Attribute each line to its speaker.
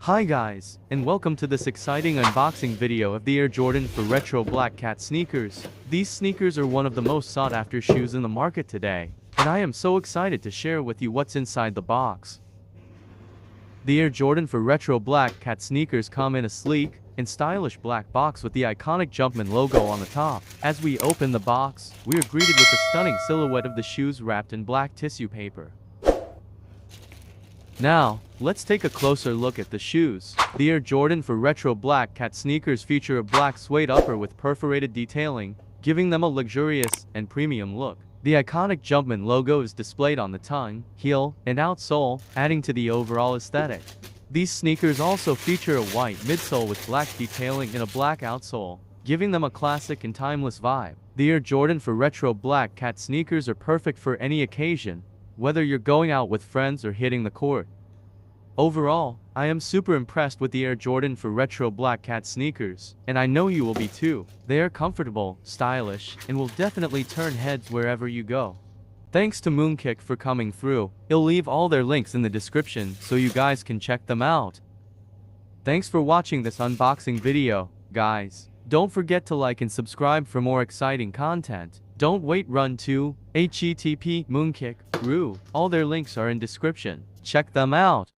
Speaker 1: Hi guys, and welcome to this exciting unboxing video of the Air Jordan 4 Retro Black Cat sneakers. These sneakers are one of the most sought after shoes in the market today, and I am so excited to share with you what's inside the box. The Air Jordan 4 Retro Black Cat sneakers come in a sleek and stylish black box with the iconic Jumpman logo on the top. As we open the box, we are greeted with the stunning silhouette of the shoes wrapped in black tissue paper. Now, let's take a closer look at the shoes. The Air Jordan 4 Retro Black Cat sneakers feature a black suede upper with perforated detailing, giving them a luxurious and premium look. The iconic Jumpman logo is displayed on the tongue, heel, and outsole, adding to the overall aesthetic. These sneakers also feature a white midsole with black detailing and a black outsole, giving them a classic and timeless vibe. The Air Jordan 4 Retro Black Cat sneakers are perfect for any occasion, whether you're going out with friends or hitting the court. Overall, I am super impressed with the Air Jordan 4 Retro Black Cat sneakers, and I know you will be too. They are comfortable, stylish, and will definitely turn heads wherever you go. Thanks to Moonkick for coming through. He'll leave all their links in the description so you guys can check them out. Thanks for watching this unboxing video, guys. Don't forget to like and subscribe for more exciting content. Don't wait, run to http moonkick.ru. All their links are in description. Check them out.